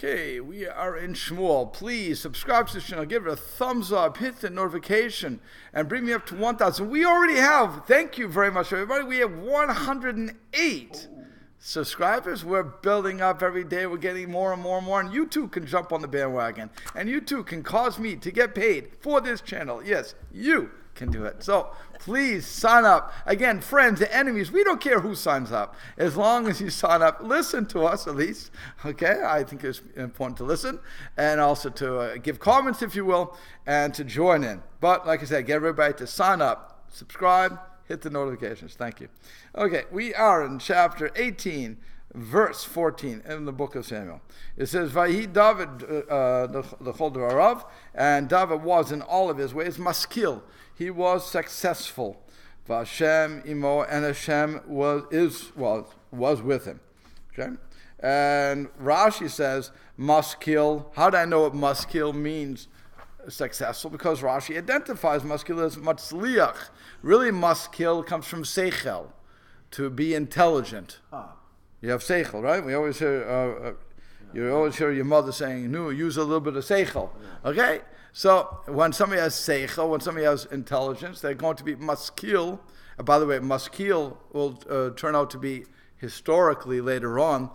Okay, we are in Shmuel. Please subscribe to the channel, give it a thumbs up, hit the notification, and bring me up to 1,000. We already have, thank you very much, everybody. We have 108 subscribers. We're building up every day. We're getting more and more and more. And you too can jump on the bandwagon. And you too can cause me to get paid for this channel. Yes, you can do it. So please sign up. Again, friends and enemies, we don't care who signs up. As long as you sign up, listen to us at least. Okay, I think it's important to listen. And also to give comments, if you will, and to join in. But like I said, get everybody to sign up, subscribe, hit the notifications. Thank you. Okay, we are in chapter 18, verse 14 in the book of Samuel. It says, Vayi David the Chol Dvarav, and David was in all of his ways maskil. He was successful. Vashem imo, and Hashem was with him. Okay, and Rashi says maskil. How do I know what maskil means? Successful, because Rashi identifies maskil as matzliach. Really, maskil comes from seichel, to be intelligent. You have seichel, right? We always hear you always hear your mother saying, "No, use a little bit of seichel." Okay, so when somebody has seichel, when somebody has intelligence, they're going to be maskil. By the way, maskil will turn out to be historically later on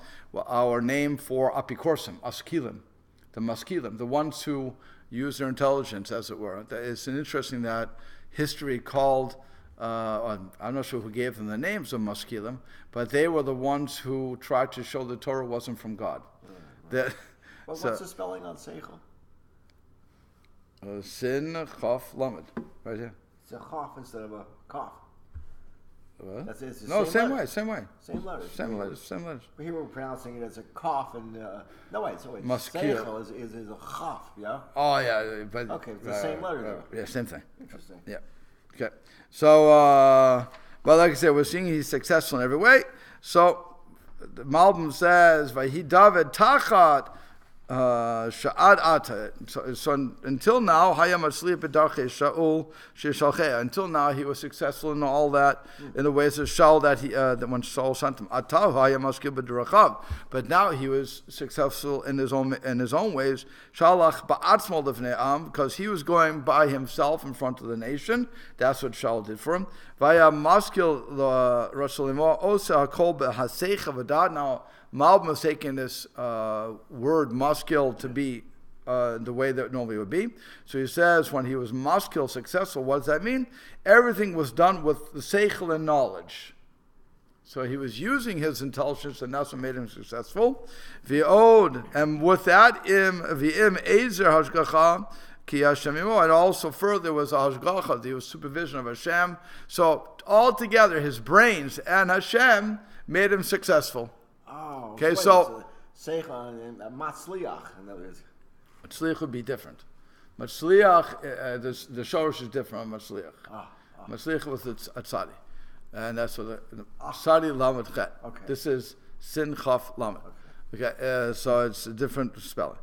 our name for apikorsim, askilim, the maskilim, the ones who use their intelligence, as it were. It's interesting that history called, I'm not sure who gave them the names of maskilim, but they were the ones who tried to show the Torah wasn't from God. What's the spelling on seichel? Sin, chaf, lamed, right here. It's a chaf instead of a kaf. What? That's it. No, same way. Same letters. Same letters. But here we're pronouncing it as a kaf, and no wait. So Maskil is a chaf, yeah. Oh yeah, but okay, it's the same letter though. Yeah, same thing. Interesting. Yeah. Okay. So, but like I said, we're seeing he's successful in every way. So the Malbim says, "Vahi David tachat sha'ad ata." So until now, hayam atzliach b'darchei Shaul she'shalchei. Until now, he was successful in all that, in the ways of Shaul that when Saul sent him. Atav hayam askil b'darachav. But now he was successful in his own ways. Shalach ba'atzmo lefnei am, because he was going by himself in front of the nation. That's what Shaul did for him. Vaya maskil Rasulimo osa hakol b'haseicha v'dad. Now Malbim is taking this word maskil to be the way that it normally would be. So he says when he was maskil, successful, what does that mean? Everything was done with the seichel and knowledge. So he was using his intelligence, and that's what made him successful. V'od, and with that, v'im ezer hashgacha ki Hashem imo, and also further was hashgacha, the supervision of Hashem. So altogether, his brains and Hashem made him successful. Oh, okay, so seichel and matzliach, in other words. Matzliach would be different. Matzliach, the shorish is different on matzliach. Matzliach was the tzadi, and that's what the tzadi lamed chet. Okay. This is sin chaf lamed. Okay, so it's a different spelling,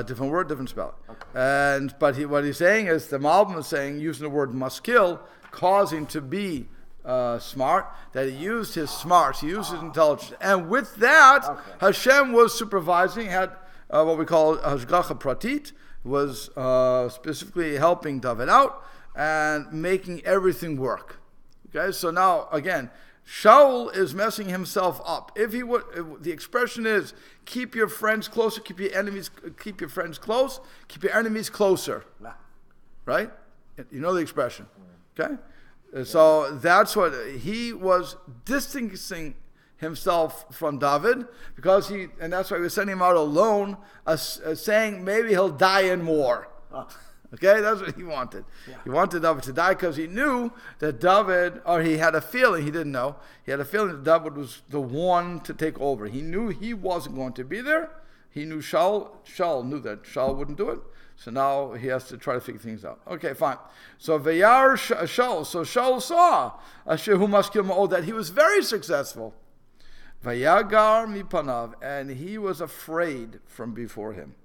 different word, different spelling. Okay. But what he's saying is the Malbim is saying using the word maskil, causing to be smart, that he used his smarts, he used his intelligence, and with that, Hashem was supervising, had what we call hashgacha pratit, was specifically helping David out and making everything work. Okay, so now again, Shaul is messing himself up. If he would, the expression is, keep your friends closer, keep your friends close, keep your enemies closer. Right? You know the expression. Okay? So that's what he was distancing himself from David, because and that's why we were sending him out alone, saying maybe he'll die in war. Okay, that's what he wanted. Yeah. He wanted David to die because he knew that David, or he had a feeling, he didn't know, he had a feeling that David was the one to take over. He knew he wasn't going to be there. He knew Shaul knew that Shaul wouldn't do it. So now he has to try to figure things out. Okay, fine. So Vayar Shaul. So Shaul saw Asher hu maskil ma'od, that he was very successful. Vayagar mipanav, and he was afraid from before him.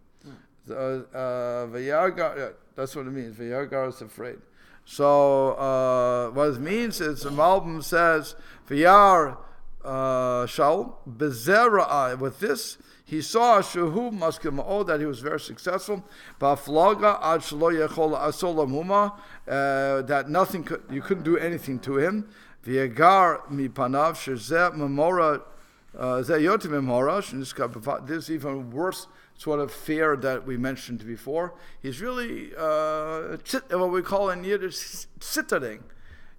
Vayagar, that's what it means. Vayagar is afraid. So what it means is the Malbim says Vayar Shaul bezerah. With this, He saw Shehu Maskima'o, that he was very successful. Ba'aflaga ad shelo yechol asola muma, that nothing could, you couldn't do anything to him. V'yagar mipanav shezeh memora zeh yoti memora. This is even worse sort of fear that we mentioned before. He's really what we call in Yiddish zittering.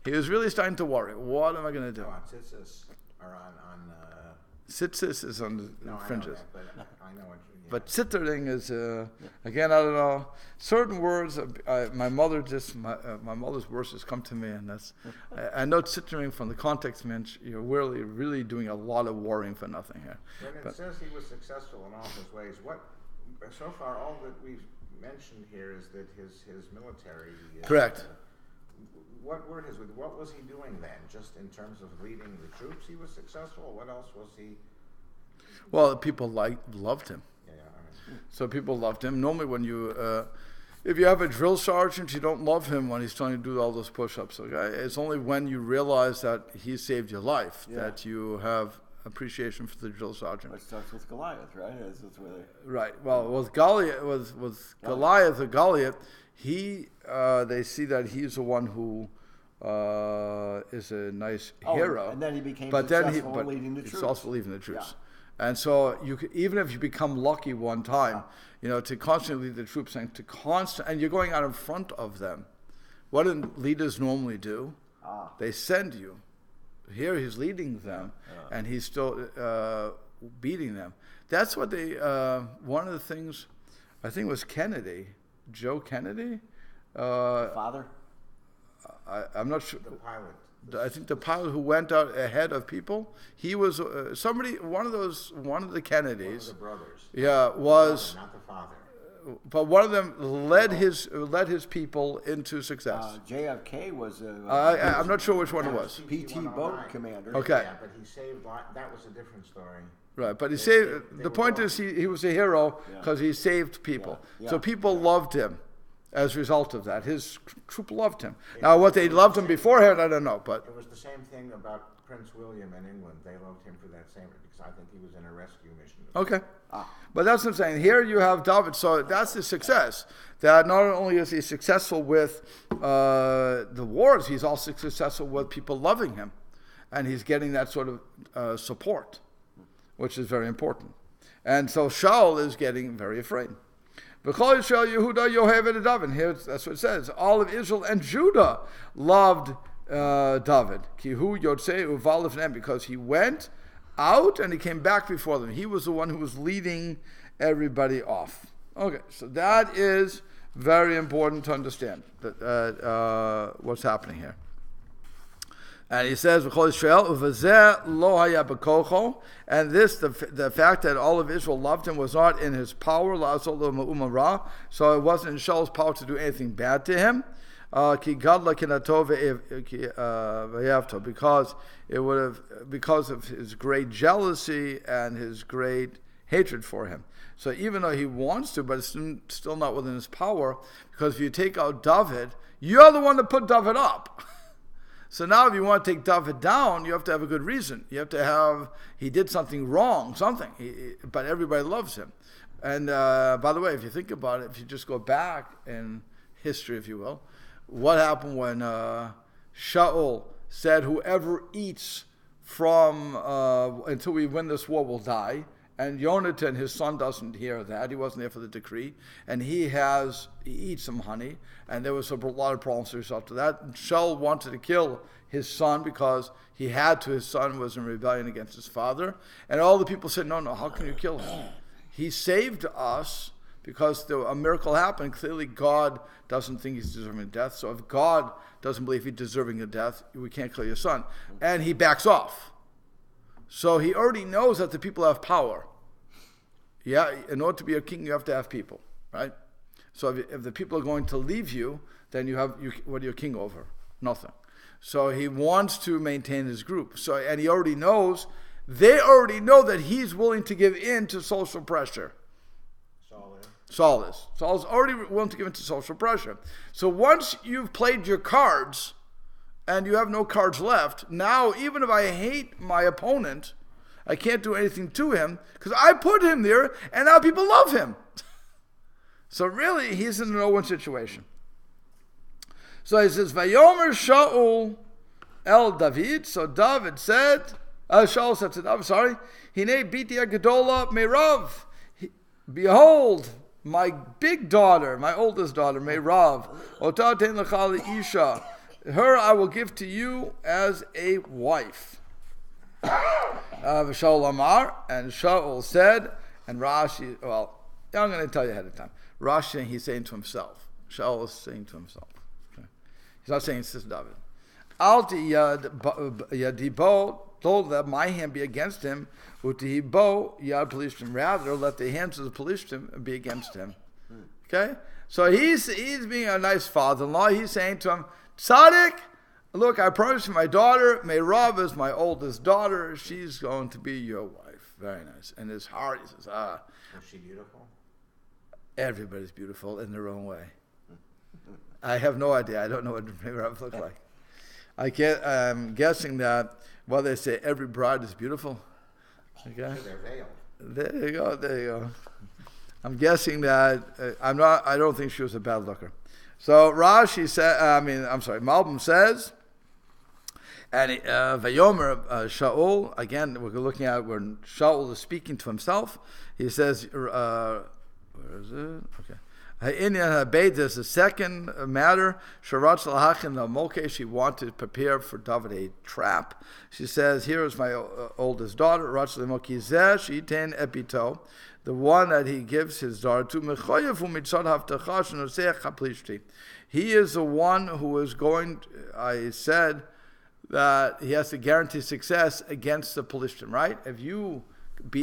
He was really starting to worry. What am I going to do? Tzitzis are on Tzitzis is on the fringes. I know that, but I know what you mean. But zittering is, again, I don't know. Certain words, my mother's words just come to me, and that's, I know zittering from the context means you're really doing a lot of worrying for nothing here. When it says he was successful in all his ways, so far all that we've mentioned here is that his military. Correct. What was he doing then? Just in terms of leading the troops, he was successful. What else was he? Well, people loved him. Yeah, I mean. So people loved him. Normally, when if you have a drill sergeant, you don't love him when he's trying to do all those push-ups. Okay? It's only when you realize that he saved your life that you have appreciation for the drill sergeant. It starts with Goliath, right? Right. Well, with Goliath, they see that he's the one who is a nice hero. And then he became successful leading the troops. It's also leading the troops. Yeah. And so even if you become lucky one time, to constantly lead the troops and and you're going out in front of them. What do leaders normally do? They send you. Here he's leading them, and he's still beating them. That's what they. One of the things, I think it was Kennedy, Joe Kennedy. Father. I'm not sure. The pilot. I think the pilot who went out ahead of people. He was one of the Kennedys. One of the brothers. Yeah, was. Not the father. But one of them led his people into success. JFK was. I'm not sure which one it was. PT boat commander. Okay. Yeah, but he saved. That was a different story. Right, but he saved. The point is, he was a hero because he saved people. Yeah. So people loved him as a result of that. His troop loved him. Now, what they loved him beforehand, I don't know. But it was the same thing about Prince William in England. They loved him for that same because I think he was in a rescue mission. Okay. But that's what I'm saying. Here you have David. So that's his success. That not only is he successful with the wars, he's also successful with people loving him. And he's getting that sort of support, which is very important. And so Shaul is getting very afraid. V'chol Yisrael Yehuda Yohev et David. Here, that's what it says. All of Israel and Judah loved David. Kihu Yotzei Uval Lifneim, because he went out and he came back before them. He was the one who was leading everybody off. Okay, so that is very important to understand what's happening here. And he says, "V'chol Yisrael uvazeh lo haya b'kocho," and this, the fact that all of Israel loved him, was not in his power. La'asol lo ma'uma ra, so it wasn't in Shaul's power to do anything bad to him. Ki gadla kinato ve'yavto, because of his great jealousy and his great hatred for him. So even though he wants to, but it's still not within his power, because if you take out David, you're the one that put David up. So now if you want to take David down, you have to have a good reason. You have to have, he did something wrong, but everybody loves him. And by the way, if you think about it, if you just go back in history, if you will, what happened when Shaul said, whoever eats from, until we win this war will die. And Yonatan, his son, doesn't hear that. He wasn't there for the decree. And he eats some honey. And there was a lot of problems as a result of that. Shaul wanted to kill his son because he had to. His son was in rebellion against his father. And all the people said, no, how can you kill him? He saved us because a miracle happened. Clearly, God doesn't think he's deserving of death. So if God doesn't believe he's deserving of death, we can't kill your son. And he backs off. So he already knows that the people have power. Yeah, in order to be a king, you have to have people, right? So if the people are going to leave you, then what are you king over? Nothing. So he wants to maintain his group. And he already knows, they already know that he's willing to give in to social pressure. Saul is. Saul's already willing to give in to social pressure. So once you've played your cards, and you have no cards left, now even if I hate my opponent, I can't do anything to him because I put him there, and now people love him. So really, he's in a no-win situation. So he says, Vayomer Shaul el David. So David said, Shaul said to David, Hine biti Gedola Meirav. Behold, my big daughter, my oldest daughter, Meirav. Ota ten lecha leisha. Her I will give to you as a wife. Shaul Amar, and Shaul said, and Rashi, well, I'm going to tell you ahead of time. Rashi, he's saying to himself. Shaul is saying to himself. Okay? He's not saying it's just David. Alti yadibo, told that my hand be against him. Utihibo yad Pelishtim. Rather, let the hands of the Pelishtim be against him. Okay? So he's being a nice father-in-law. He's saying to him, Tzaddik, look, I promised you my daughter, Meirav is my oldest daughter. She's going to be your wife. Very nice. And his heart, he says, Is she beautiful? Everybody's beautiful in their own way. I have no idea. I don't know what Meirav looks like. I'm guessing that, well, they say every bride is beautiful. Okay? They're veiled. There you go. I'm guessing that, I don't think she was a bad looker. So Rashi said, Malbim says, and Vayomer Shaul, again, we're looking at when Shaul is speaking to himself. He says, where is it? Okay. There's a second matter. She wanted to prepare for David a trap. She says, here is my oldest daughter, the one that he gives his daughter to. He is the one who is going, I said that he has to guarantee success against the Pelishtim, right? If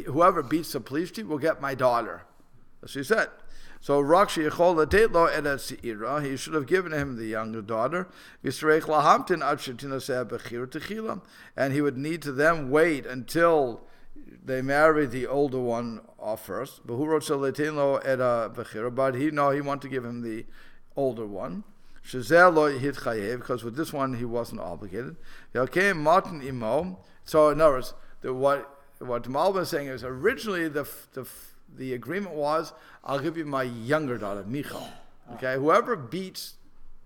whoever beats the Pelishtim will get my daughter. That's what he said. So he should have given him the younger daughter, and he would need to then wait until they marry the older one off first. But he wanted to give him the older one. Because with this one he wasn't obligated. So in other words, what Malbim is saying is originally the agreement was, I'll give you my younger daughter, Michal. Okay, whoever beats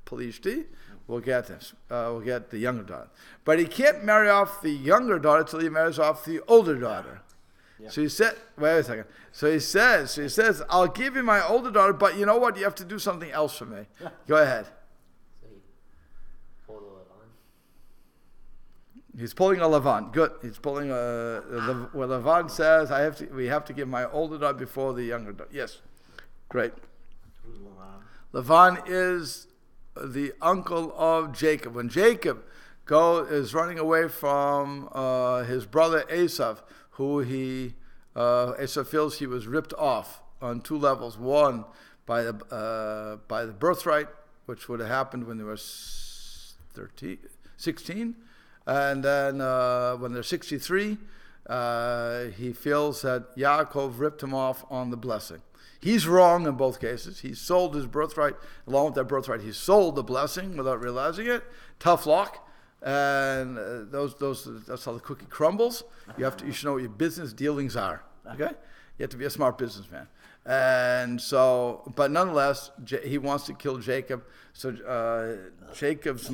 Pelishti will get this. Will get the younger daughter. But he can't marry off the younger daughter until he marries off the older daughter. Yeah. So he said, wait a second. So he says, I'll give you my older daughter, but you know what? You have to do something else for me. Go ahead. He's pulling a Lavan. Good. He's pulling where Lavan says, we have to give my older daughter before the younger daughter. Yes. Great. Who's Lavan? Lavan is the uncle of Jacob. When Jacob is running away from his brother Esav, who Esav feels he was ripped off on two levels. One, by the birthright, which would have happened when they were 16. And then when they're 63, he feels that Yaakov ripped him off on the blessing. He's wrong in both cases. He sold his birthright. Along with that birthright, he sold the blessing without realizing it. Tough luck. And that's how the cookie crumbles. You should know what your business dealings are. Okay? You have to be a smart businessman. And so, but nonetheless, he wants to kill Jacob. So Jacob's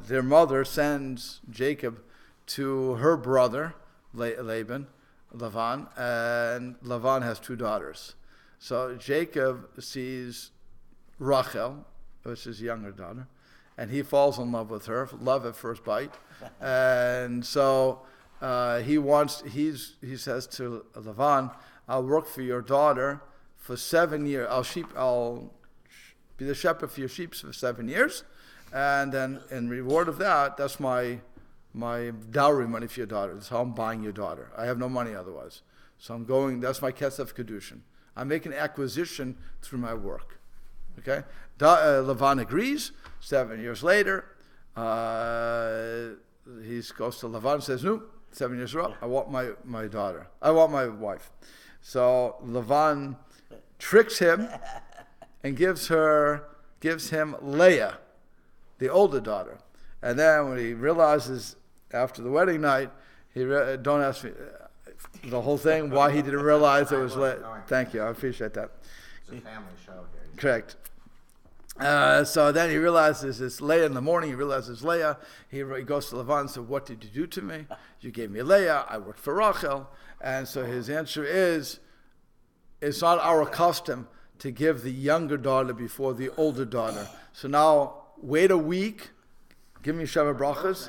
their mother sends Jacob to her brother, Laban, and Lavan has two daughters. So Jacob sees Rachel, which is his younger daughter, and he falls in love with her, love at first bite. And so he says to Lavan, I'll work for your daughter for 7 years. I'll be the shepherd for your sheep for 7 years, and then in reward of that, that's my dowry money for your daughter. That's how I'm buying your daughter. I have no money otherwise, so that's my kesef kedushin. I'm making acquisition through my work. Okay, Lavan agrees. 7 years later, he goes to Lavan and says, "No, 7 years are up. I want my daughter. I want my wife." So Lavan tricks him and gives him Leah, the older daughter. And then when he realizes after the wedding night, don't ask me. the whole thing, why he didn't realize it was late. No, Thank you, I appreciate that. It's a family show here. Correct. So then he realizes it's Leah in the morning. He realizes Leah. He goes to Lavan and says, "What did you do to me? You gave me Leah. I worked for Rachel." And so his answer is, it's not our custom to give the younger daughter before the older daughter. So now wait a week. Give me Sheva Brachas.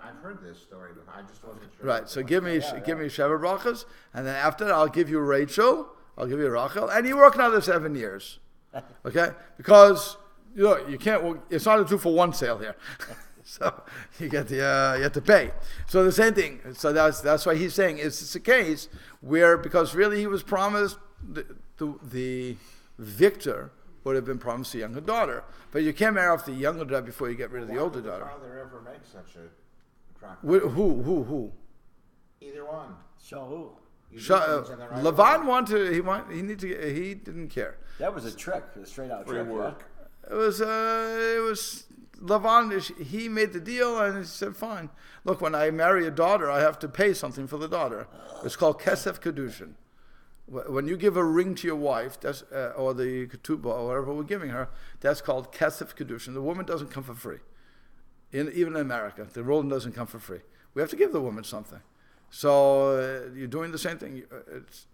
I've heard this story, but I just wasn't sure. Right. So give me Sheva Brachas, and then after that I'll give you Rachel. I'll give you Rachel, and you work another 7 years. Okay, because you can't. It's not a 2-for-1 sale here, so you get the you have to pay. So the same thing. So that's why he's saying it's a case where, because really he was promised the victor would have been promised a younger daughter, but you can't marry off the younger daughter before you get rid of the older daughter. Why would the father ever make such a proclamation? Who? Either one. Shaul. Lavan wanted. He didn't care. That was a trick, a straight out trick. work. It was Lavan. He made the deal, and he said, "Fine. Look, when I marry a daughter, I have to pay something for the daughter. It's called kesef kedushin. When you give a ring to your wife, that's or the ketubah or whatever we're giving her, that's called kesef kedushin. The woman doesn't come for free. Even in America, the woman doesn't come for free. We have to give the woman something. So you're doing the same thing.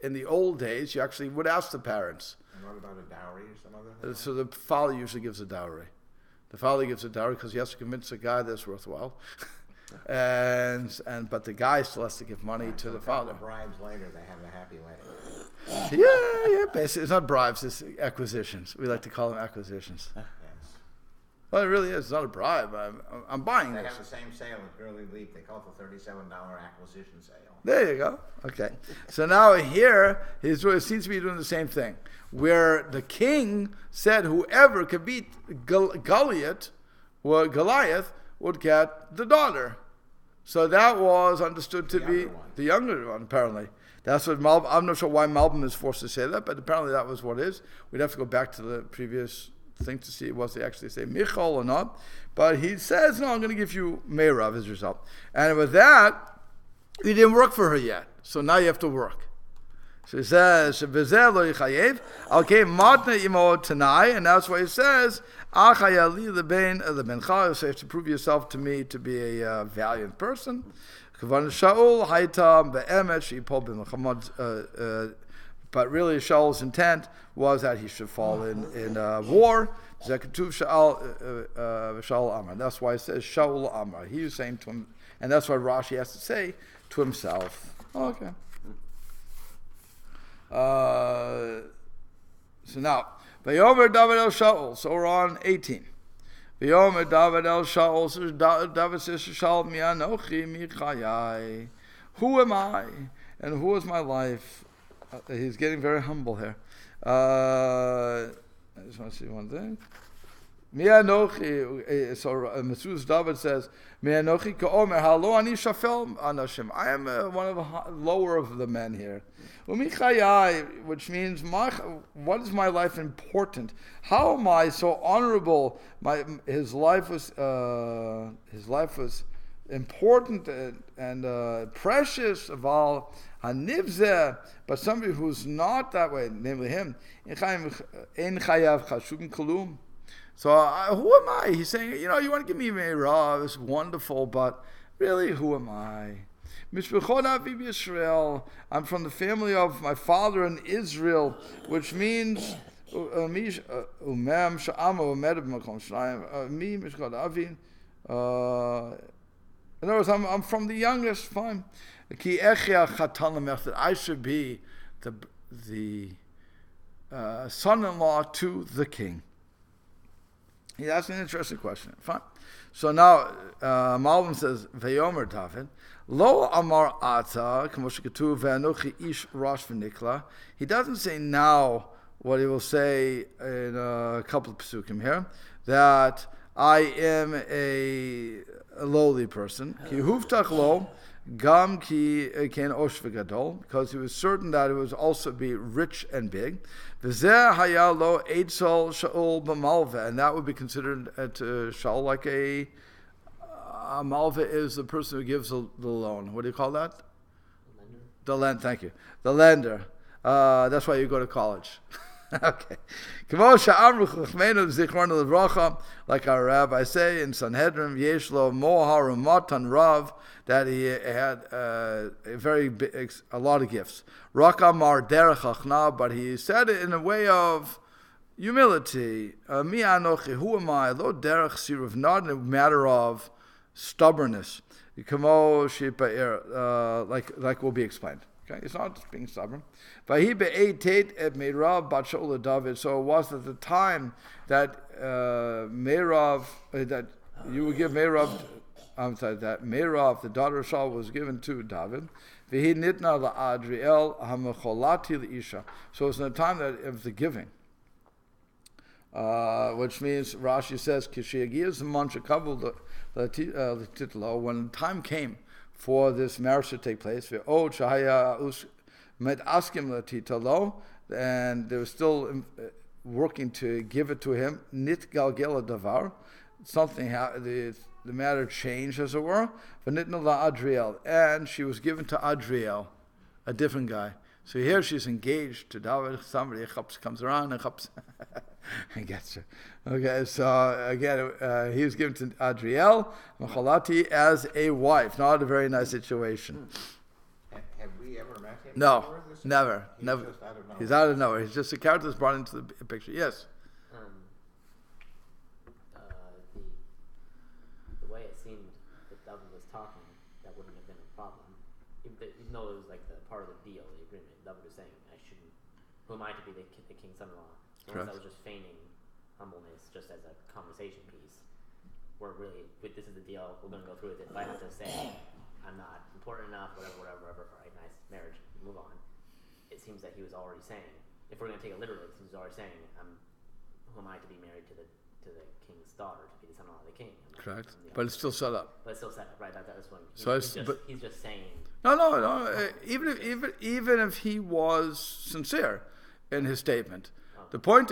In the old days, you actually would ask the parents. And what about a dowry or some other thing? So the father usually gives a dowry. The father gives a dowry because he has to convince a guy that's worthwhile, but the guy still has to give money to the father. Bribes later, they have a happy wedding. Yeah. Basically, it's not bribes; it's acquisitions. We like to call them acquisitions. Yes. Well, it really is. It's not a bribe. I'm buying They this. have the same sale at Gurley Leap. They call it the $37 acquisition sale. There you go. Okay. So now here, it seems to be doing the same thing, where the king said whoever could beat Goliath would get the daughter. So that was understood to be the younger one, apparently. That's what Malbim, I'm not sure why Malbim is forced to say that, but apparently that was what it is. We'd have to go back to the previous thing to see was they actually say Michal or not. But he says, no, I'm going to give you Meirav as a result. And with that, he didn't work for her yet. So now you have to work. So he says, okay, matna imo tanai, and that's why he says, achayali lebencha, so you have to prove yourself to me to be a valiant person. Kavan Shaul haita be'emet she'ipol b'mechamad. But really, Shaul's intent was that he should fall in war. Zekatuv Shaul Amar. That's why it says Shaul Amar. He was saying to him, and that's why Rashi has to say to himself. Okay. So now, Vayomer David el Shaul. So we're on 18. Vayomer David el Shaul. So David says to Shaul, Mi anochi mi chayai. Who am I, and who is my life? He's getting very humble here. I just want to see one thing. So Mesuz David says, Mi'anochi ka'omer halo ani shafel anashim. I am one of the lower of the men here. Umichayai, which means what is my life important? How am I so honorable? His life was important and precious of all. Hanivzeh, but somebody who's not that way, namely him. So who am I? He's saying, you want to give me Meirav, it's wonderful, but really, who am I? I'm from the family of my father in Israel, which means in other words, I'm from the youngest, fine. I should be the son-in-law to the king. That's an interesting question. Fine. So now, Malbim says, Vayomer David, Lo Amar Ata, Kamoshikatu, Ve'anochi Ish Rosh V'nikla. He doesn't say now what he will say in a couple of psukim here, that I am a lowly person. Ki huftach lo, gam ki ken osh v'gadol, because he was certain that it would also be rich and big. V'zeh haya lo eitzol Shaul b'malva, and that would be considered to Shaul like a malva is the person who gives the loan. What do you call that? Thank you. The lender. That's why you go to college. Okay. Like our rabbi say in Sanhedrin, Yeshlo Mohar Matan Rav, that he had a lot of gifts. Rakamar Derech Achna, but he said it in a way of humility. Mi anochi, who am I? Lo Derech Siruv, not in a matter of stubbornness. Like will be explained. Okay, it's not just being stubborn. So it was at the time that Merav, that you would give Merav, that Merav, the daughter of Saul, was given to David. So it's in the time that of the giving. Which means Rashi says, when the time came for this marriage to take place, and they were still working to give it to him. Nit galgela davar, something the matter changed, as it were. Adriel, and she was given to Adriel, a different guy. So here she's engaged to David. Somebody comes around and and gets her. Okay, so again, he was given to Adriel Machalati as a wife. Not a very nice situation. Have we ever met him? No, never. He's out of nowhere. He's just a character that's brought into the picture. Yes. The way it seemed that David was talking, that wouldn't have been a problem. Even though it was like the part of the deal, the agreement. David was saying, who am I to be the king's son-in-law? Unless I was just feigning humbleness, just as a conversation piece. Where really, this is the deal, we're going to go through with it. If I have to say, I'm not important enough, whatever, all right, nice, marriage, move on. It seems that he was already saying, if we're going to take it literally, he was already saying, who am I to be married to the king's daughter, to be the son-in-law of the king? Correct. But it's still set up. But it's still set up, right? That's what he's just saying. No. Even if he was sincere in his statement, the point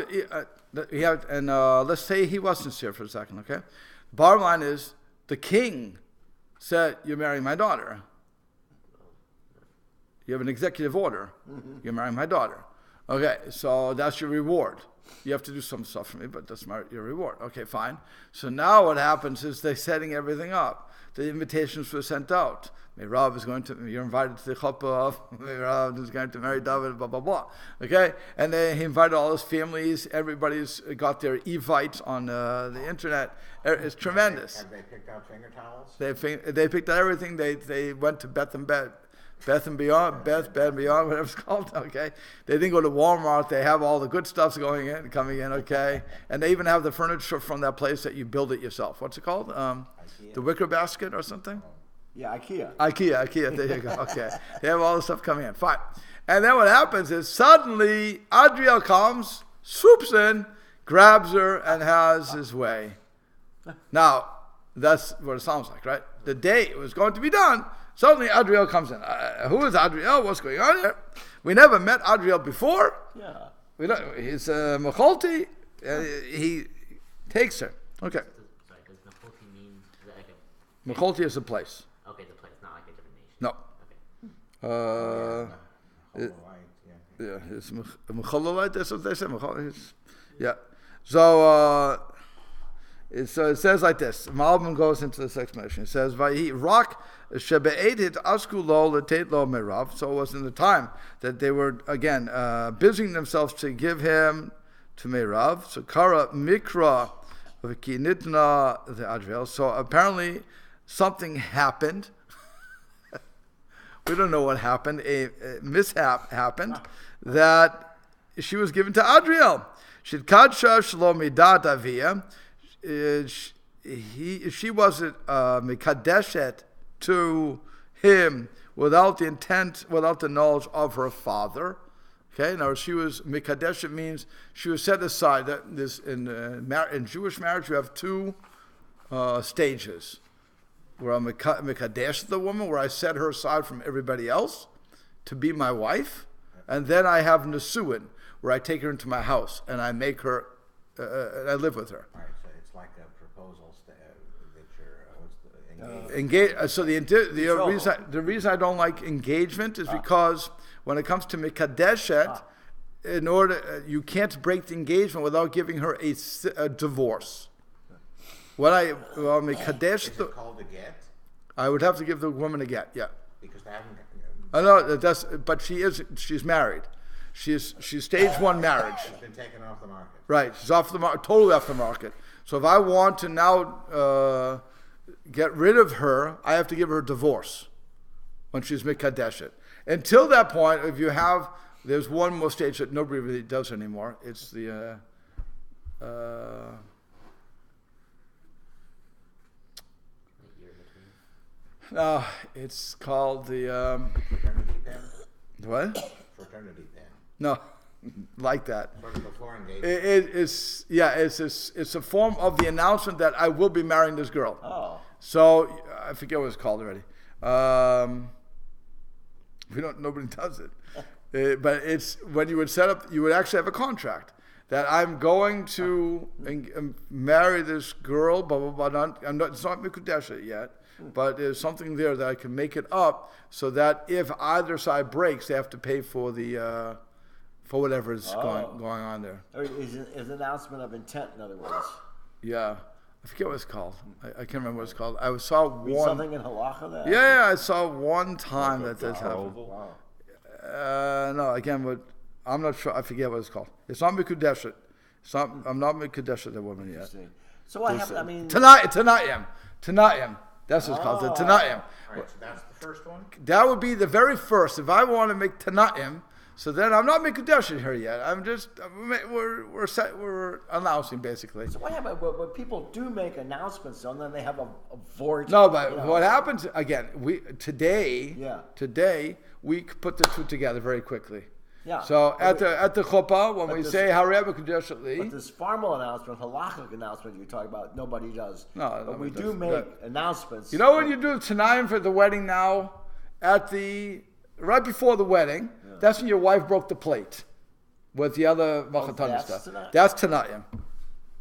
that he had, and let's say he was sincere for a second, okay? The bottom line is, the king said, "You're marrying my daughter." You have an executive order. You're marrying my daughter. Okay, so that's your reward. You have to do some stuff for me, but that's your reward. Okay, fine. So now what happens is they're setting everything up. The invitations were sent out. Merav is you're invited to the chuppah. Merav is going to marry David, blah, blah, blah. Okay? And then he invited all his families. Everybody's got their Evites on the internet. It's tremendous. Have they picked out finger towels? They picked out everything. They went to Beth and Beyond, whatever it's called, okay? They didn't go to Walmart. They have all the good stuff coming in, okay? And they even have the furniture from that place that you build it yourself. What's it called? The wicker basket or something? Yeah, IKEA. IKEA, there you go, okay. They have all the stuff coming in, fine. And then what happens is suddenly Adriel comes, swoops in, grabs her, and has his way. Now, that's what it sounds like, right? The day it was going to be done, suddenly Adriel comes in. Who is Adriel? What's going on here? We never met Adriel before. Yeah. He's Machalti. He takes her. Okay. Sorry, does Machalti mean... Machalti is a place. Okay, it's a place, not like a different nation. No. Okay. Yeah, it's Mechalalite, that's what they say. Yeah. So, it says like this. Malbim goes into this explanation. It says, "Vayi rak shebe'edit askulo letetlo merav." So it was in the time that they were again busying themselves to give him to Merav. So kara mikra v'kinitna the Adriel. So apparently something happened. We don't know what happened. A mishap happened that she was given to Adriel. Shidkadsha shlomidat avia. She wasn't mikadeshet to him without the intent, without the knowledge of her father. Okay, now she was mikadeshet means she was set aside. That this in Jewish marriage you have two stages. Where I'm mikadesh the woman, where I set her aside from everybody else to be my wife, and then I have nesuin, where I take her into my house and I make her, and I live with her. All right, so it's like a proposal that you're So the reason I don't like engagement is because when it comes to mikadeshet, in order you can't break the engagement without giving her a divorce. Mikadesh, Is it called a get? I would have to give the woman a get. Yeah. Because they haven't. I know but she's married. She's stage 1 marriage. She's been taken off the market. Right, she's off the market, totally off the market. So if I want to now get rid of her, I have to give her a divorce when she's mikadeshet. Until that point, there's one more stage that nobody really does anymore. It's the it's called the Fraternity pen? what? Fraternity pen. No, like that. Sort of before engagement. It's a form of the announcement that I will be marrying this girl. Oh. So I forget what it's called already. Nobody does it. But it's when you would set up, you would actually have a contract that I'm going to marry this girl, blah blah blah. It's not mikudesha yet, but there's something there that I can make it up so that if either side breaks, they have to pay for the for whatever is going on there. Is an announcement of intent, in other words. Yeah. I forget what it's called. I can't remember what it's called. I saw one. Something in halacha that? Yeah, I saw one time that this happened. Wow. No, again, but I'm not sure. I forget what it's called. It's not mikudeshet. I'm not mikudeshet the woman yet. So what happened? I mean, Tanayim. That's what it's called. The Tanayim. All right, so that's the first one. That would be the very first. If I want to make Tanayim, so then I'm not mikudeshet here yet. I'm just we're announcing basically. So what happened when people do make announcements, and then they have a void? No, but what happens again? Today we put the two together very quickly. Yeah. So at the chuppah when we say Harei mikudeshet. But this formal announcement, halachic announcement you talk about, nobody does. No, but we do make announcements. You know when you do Tanayim for the wedding now, right before the wedding, that's when your wife broke the plate with the other machatana stuff. That's Tanayim.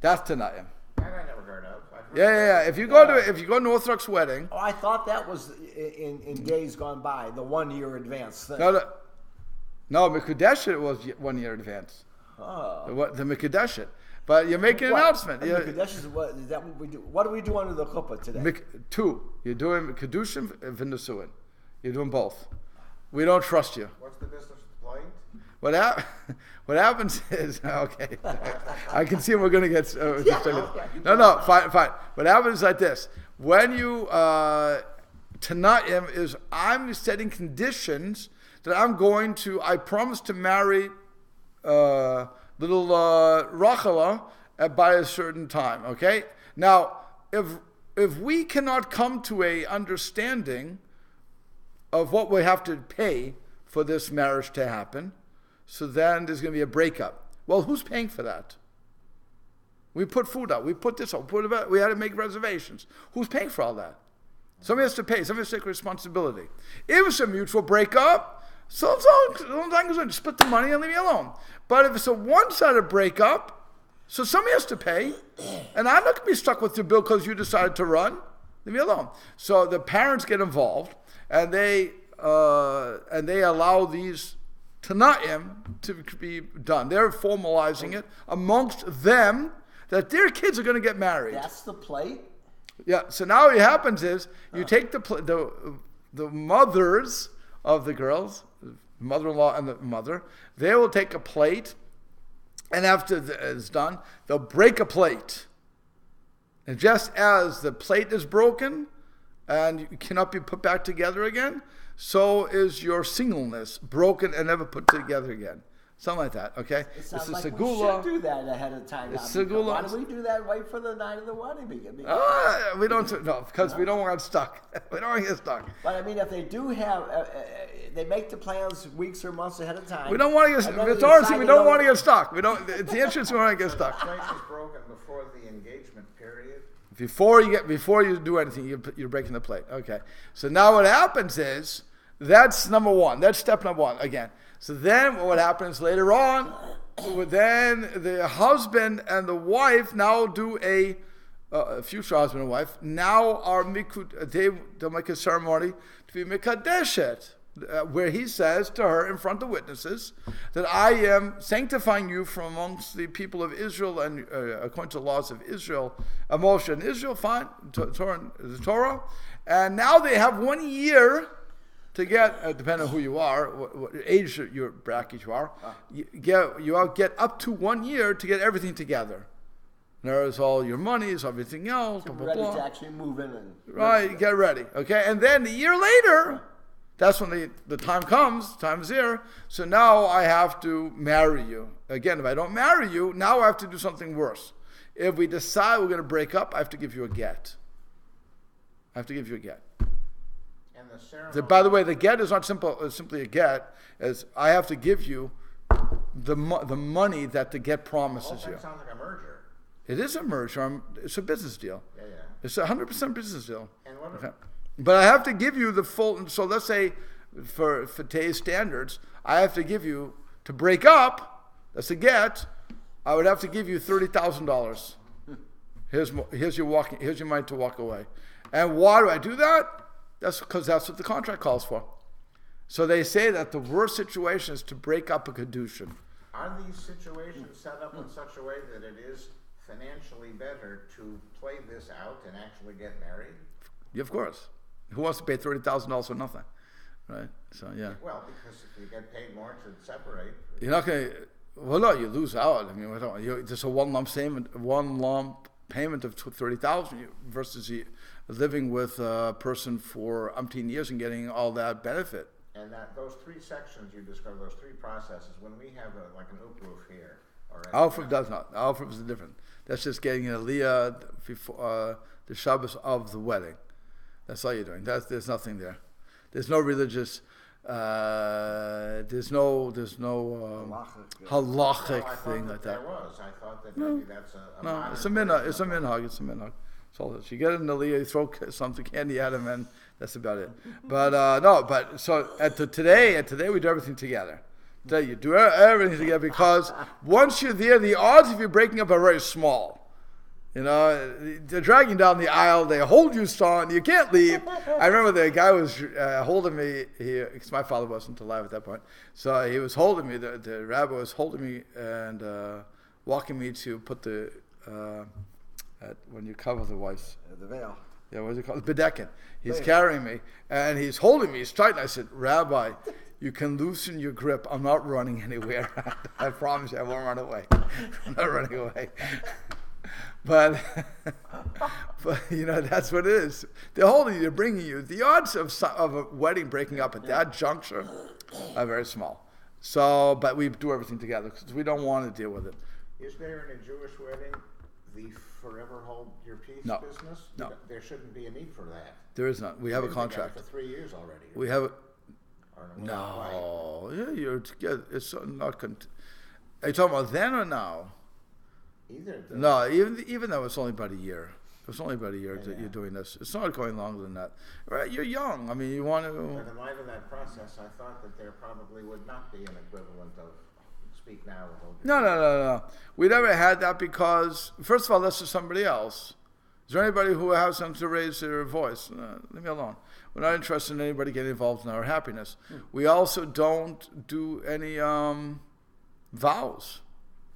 That's Tanayim. That I never heard of. Yeah. If you go to an Orthodox wedding. Oh, I thought that was in days gone by, the 1 year advance thing. No, Mikudeshet was 1 year in advance. Oh. The Mikudeshet. But you make an announcement. Mikudeshet is that what we do? What do we do under the chuppah today? Two. You're doing Kedushim and V'Nesuin. You're doing both. We don't trust you. What's the business with the plate? What happens is, okay, I can see we're going to get... No, fine. What happens is like this. When you... Tanayim is, I'm setting conditions that I promise to marry little Rachala by a certain time, okay? Now, if we cannot come to a understanding of what we have to pay for this marriage to happen, so then there's going to be a breakup. Well, who's paying for that? We put food out. We put this out. We had to make reservations. Who's paying for all that? Somebody has to pay. Somebody has to take responsibility. If it's a mutual breakup, so sometimes split the money and leave me alone. But if it's a one-sided breakup, so somebody has to pay, and I'm not going to be stuck with the bill because you decided to run. Leave me alone. So the parents get involved, and they allow these Tana'im to be done. They're formalizing it amongst them that their kids are going to get married. That's the plate? Yeah. So now what happens is you take the mothers of the girls, mother-in-law and the mother, they will take a plate, and after it's done, they'll break a plate. And just as the plate is broken and you cannot be put back together again, so is your singleness broken and never put together again. Something like that, okay? It sounds like segula. We should do that ahead of time. Segula. Why do we do that right for the night of the wedding? We don't, no, because we don't want to get stuck. We don't want to get stuck. But I mean, if they do have, they make the plans weeks or months ahead of time. We don't want to get stuck. It's honestly, we don't want to get stuck. We don't, it's the entrance we want to get stuck. The plate is broken before the engagement period. Before you do anything, you're breaking the plate. Okay. So now what happens is, that's number one. That's step number one, again. So then what happens later on, then the husband and the wife now do a future husband and wife, now are they'll make a ceremony to be mikadeshet, where he says to her in front of witnesses that I am sanctifying you from amongst the people of Israel, and according to the laws of Israel, Moshe and Israel, fine, the Torah, and now they have 1 year to get, depending on who you are, what age your bracket you are, you get up to 1 year to get everything together. There's all your monies, everything else, So blah, blah, ready blah. to actually move in and Right, get ready. Okay, and then a year later, that's when the time comes, time is here. So now I have to marry you. Again, if I don't marry you, now I have to do something worse. If we decide we're going to break up, I have to give you a get. I have to give you a get. And the ceremony. By the way, the get is not simply a get, as I have to give you the money that the get promises you. That sounds like a merger. It is a merger. It's a business deal. Yeah. It's a 100% business deal. And what Okay. But I have to give you the full. So let's say, for today's standards, I have to give you, to break up. That's a get. I would have to give you $30,000. Here's your money to walk away. And why do I do that? That's because that's what the contract calls for. So they say that the worst situation is to break up a kedushin. Are these situations set up in such a way that it is financially better to play this out and actually get married? Yeah, of course. Who wants to pay $30,000 for nothing, right? So yeah. Well, because if you get paid more to separate, You're not going to. Well, no, you lose out. I mean, there's a one lump payment of $30,000 versus living with a person for umpteen years and getting all that benefit. and that those three sections you described, those three processes, when we have like an uproof here, or Alfred does not. Alfred is different. That's just getting an aliyah before the Shabbos of the wedding. That's all you're doing. There's nothing there. There's no religious. There's no halachic thing like that. There was. I thought that maybe that's a No, modern it's a minhag. version It's a of it. minhag. It's a minhag. So you get an aliyah, you throw something candy at him, and that's about it. But no. But so today we do everything together. Today you do everything together because once you're there, the odds of you breaking up are very small. You know, they're dragging down the aisle. They hold you strong. You can't leave. I remember the guy was holding me. Because my father wasn't alive at that point, so he was holding me. The rabbi was holding me and walking me to put the when you cover the wife's The veil. yeah, what's it called? Bedekin. He's carrying me and he's holding me. He's tight. And I said, Rabbi, you can loosen your grip. I'm not running anywhere. I promise you, I won't run away. I'm not running away. But you know, that's what it is. They're holding you, they're bringing you. The odds of a wedding breaking up at that juncture are very small. So, but we do everything together because we don't want to deal with it. Is there in a Jewish wedding the forever hold your peace No. business? No. There shouldn't be a need for that. There is not. We have a We've been together contract. for 3 years already. We have a, Or not quite. no. Yeah, you're together. It's not. Are you talking about then or now? Either of them. No, even though it's only about a year. It's only about a year that you're doing this. It's not going longer than that. Right? You're young. I mean, you want to. But in light of that process, I thought that there probably would not be an equivalent of speak now or hold your No. We never had that because, first of all, that's just somebody else. Is there anybody who has something to raise their voice? Leave me alone. We're not interested in anybody getting involved in our happiness. We also don't do any vows.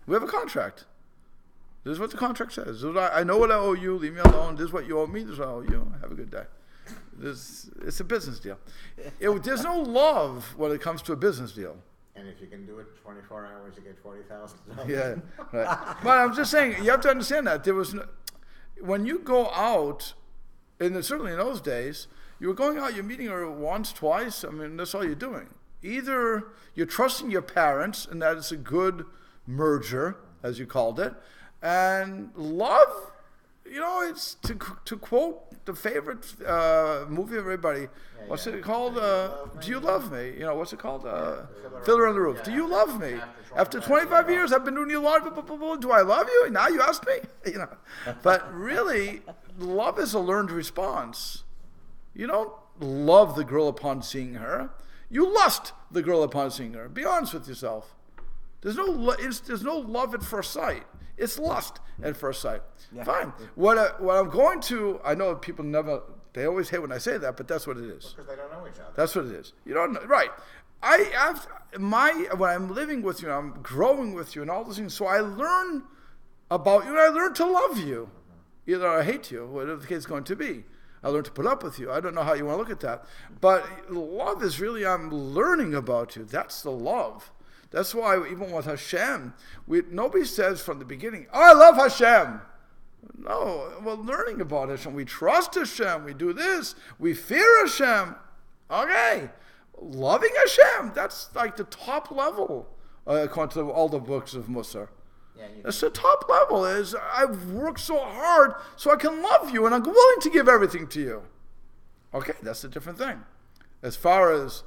We have a contract. This is what the contract says. This is what I know what I owe you. Leave me alone. This is what you owe me. This is what I owe you. Have a good day. It's a business deal. There's no love when it comes to a business deal. And if you can do it in 24 hours, you get $40,000. Yeah, right. But I'm just saying, you have to understand that there was when you go out, certainly in those days, you were going out, you're meeting her once, twice. I mean, that's all you're doing. Either you're trusting your parents, and that is a good merger, as you called it, and love. You know, it's to quote the favorite movie of everybody. What's it called? Do you love me? You know, what's it called? Fiddler on the Roof. Do you love me? After 25 years, I've been doing you a lot. Do I love you? Now you ask me. You know, but really, love is a learned response. You don't love the girl upon seeing her. You lust the girl upon seeing her. Be honest with yourself. There's no love at first sight. It's lust at first sight. Yeah. Fine. What I'm going to, I know people they always hate when I say that, but that's what it is. Because they don't know each other. That's what it is. You don't know, right? When I'm living with you, I'm growing with you, and all those things. So I learn about you, and I learn to love you. Either I hate you, whatever the case is going to be. I learn to put up with you. I don't know how you want to look at that, but love is really I'm learning about you. That's the love. That's why even with Hashem, nobody says from the beginning, "Oh, I love Hashem." No, we're learning about Hashem. We trust Hashem. We do this. We fear Hashem. Okay. Loving Hashem, that's like the top level, according to all the books of Musar. Yeah, That's the top level. Is I've worked so hard so I can love you, and I'm willing to give everything to you. Okay, that's a different thing. As far as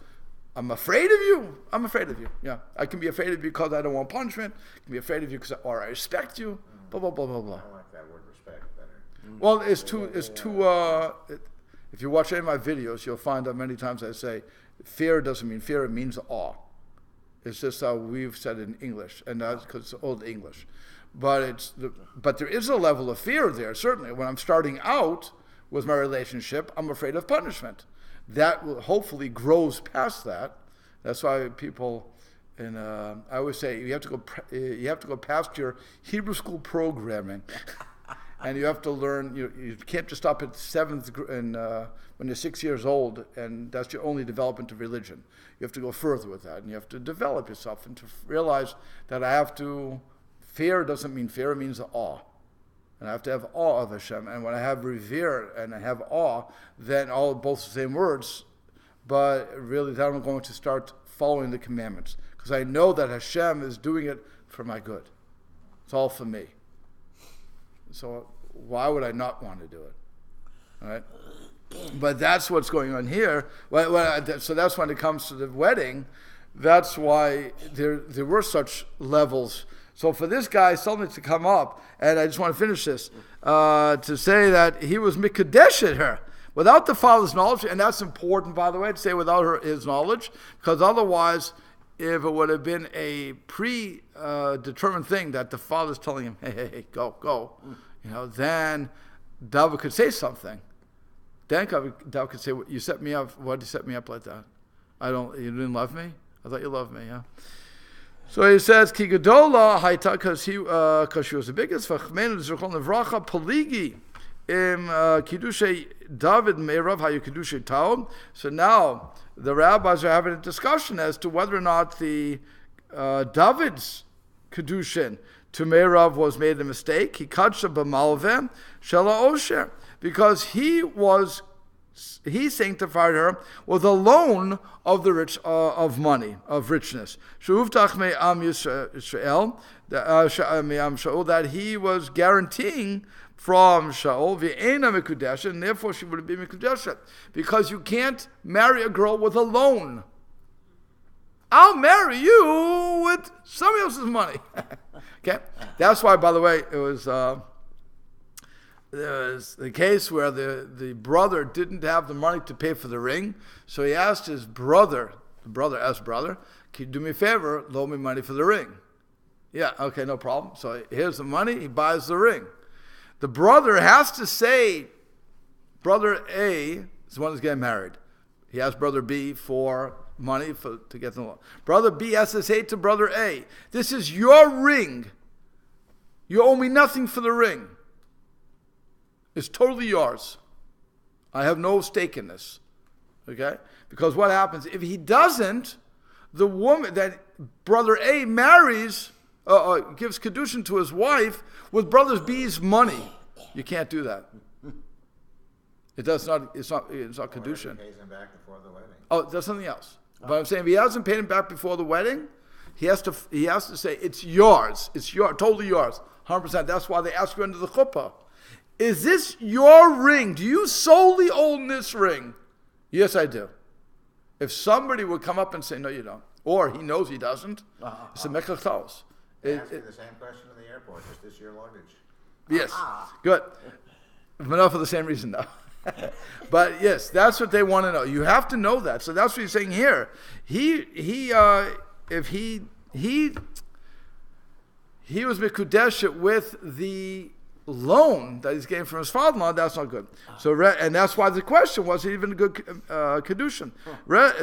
I'm afraid of you, I'm afraid of you. Yeah, I can be afraid of you because I don't want punishment. I can be afraid of you or I respect you. Blah blah blah blah blah. I like that word respect better. Well, it's too. If you watch any of my videos, you'll find that many times I say, fear doesn't mean fear; it means awe. It's just how we've said it in English, and that's because it's Old English. But there is a level of fear there. Certainly, when I'm starting out with my relationship, I'm afraid of punishment. That will hopefully grows past that. That's why people, I always say you have to go past your Hebrew school programming. And you have to learn. You can't just stop at when you're 6 years old, and that's your only development of religion. You have to go further with that, and you have to develop yourself and to realize that fear doesn't mean fear; it means awe, and I have to have awe of Hashem. And when I have revere and I have awe, then both the same words, but really then I'm going to start following the commandments because I know that Hashem is doing it for my good. It's all for me. So why would I not want to do it? All right? But that's what's going on here. So that's when it comes to the wedding. That's why there were such levels. So for this guy suddenly to come up, and I just want to finish this, to say that he was mikadeshet her without the father's knowledge, and that's important, by the way, to say without his knowledge, because otherwise, if it would have been a predetermined thing that the father's telling him, hey, go, then David could say something. Then David could say, "You set me up. Why did you set me up like that? You didn't love me? I thought you loved me, yeah." So he says, "Ki gadola hayta," because she was the biggest. V'chmenu zechon levracha poligi im kiddushay David meirav hayu kiddushay taub. So now the rabbis are having a discussion as to whether or not the David's kiddushin to meirav was made a mistake. He kadsha b'malveh shela osher, because he sanctified her with a loan of the rich of money, of richness. She'uvtach me'am Yisrael, me'am Shaul, that he was guaranteeing from Shaul, v'eina mekudeshet, and therefore she would be mekudeshet, because you can't marry a girl with a loan. I'll marry you with somebody else's money. Okay, that's why, by the way, it was there was the case where the brother didn't have the money to pay for the ring, so he asked his brother. The brother asked brother, "Can you do me a favor? Loan me money for the ring." Yeah, okay, no problem. So here's the money. He buys the ring. The brother has to say, brother A is the one who's getting married. He asked brother B for money to get the loan. Brother B has to say to brother A, "This is your ring. You owe me nothing for the ring. It's totally yours. I have no stake in this." Okay? Because what happens, if he doesn't, the woman that brother A marries, gives kedushin to his wife with brother B's money. You can't do that. It's not kedushin. He pays him back before the wedding. Oh, that's something else. But I'm saying if he hasn't paid him back before the wedding, he has to say it's yours. It's totally yours. 100%. That's why they ask you under the chuppah. Is this your ring? Do you solely own this ring? Yes, I do. If somebody would come up and say, "No, you don't," or he knows he doesn't, it's a mekach taos. They ask you the same question in the airport. Is this your luggage? Yes, good. But not for the same reason, though. But yes, that's what they want to know. You have to know that. So that's what he's saying here. He he was Mikudeshet with the loan that he's getting from his father-in-law. That's not good. So, and that's why the question was even a good kedushin.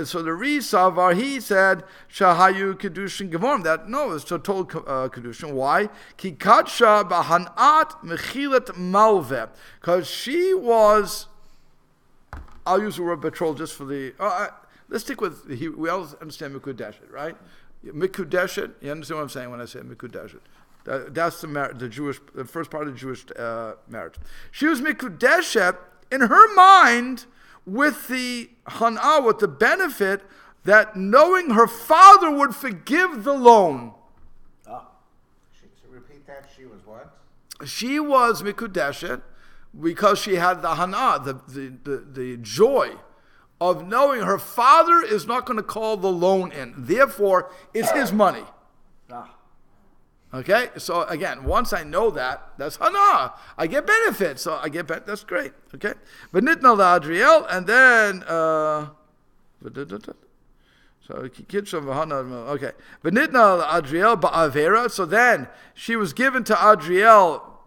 So the Risavar, he said Shahayu kedushin gevorm. That no, it's a total kedushin. Why? Ki kadsha bahanat mechilet malveh, because she was. I'll use the word betrothal just for the. Let's stick with we all understand mikudeshet, right? Mikudeshet. You understand what I'm saying when I say mikudeshet? That's the first part of the Jewish marriage. She was mikudeshet in her mind with the hana, with the benefit that knowing her father would forgive the loan. So repeat that. She was what? She was mikudeshet because she had the hana, the joy of knowing her father is not going to call the loan in. Therefore, it's his money. Okay, so again, once I know that, that's hana. I get benefits, so I get that's great. Okay, but nitna Adriel, and then so kitchen hana. Okay, but nitna Adriel ba'avera. So then she was given to Adriel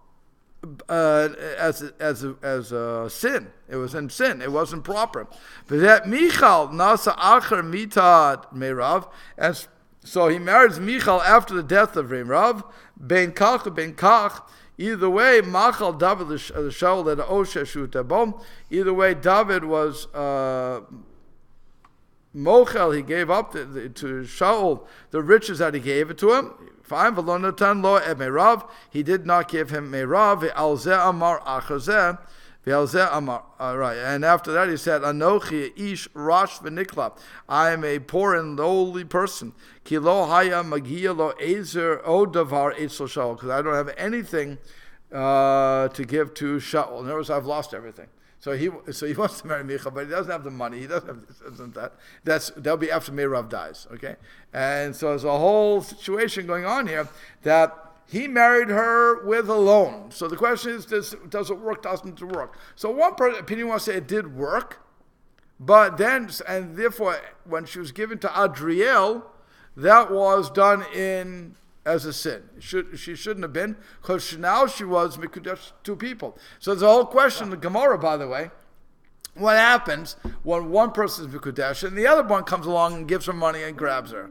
as a sin. It was in sin. It wasn't proper. But that Michal nasa acher mitad meirav, and so he marries Michal after the death of Rav, ben kach. Either way, Machal David the Shaul that Osha Shutabom. Either way, David was Mochel. He gave up to Shaul the riches that he gave it to him. Fine, v'lo lo et Meirav. He did not give him Meirav. Ve'alzeh amar achazeh. Right, and after that he said, Anochi ish rash v'nikla. I am a poor and lowly person. Ki lo haya magia lo ezer o davar etzel Shaul, because I don't have anything to give to Shaul. In other words, I've lost everything. So he wants to marry Michal, but he doesn't have the money. He doesn't have that. That'll be after Meirav dies. Okay, and so there's a whole situation going on here that. He married her with a loan. So the question is, does it work, doesn't it work? So one opinion wants to say it did work, but then, and therefore, when she was given to Adriel, that was done as a sin. She shouldn't have been, because now she was Mikudesh two people. So there's a whole question in the Gemara, by the way. What happens when one person is Mikudesh and the other one comes along and gives her money and grabs her?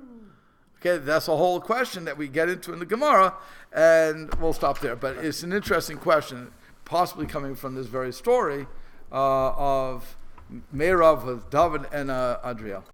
Okay, that's a whole question that we get into in the Gemara, and we'll stop there. But it's an interesting question, possibly coming from this very story of Meirav with David and Adriel.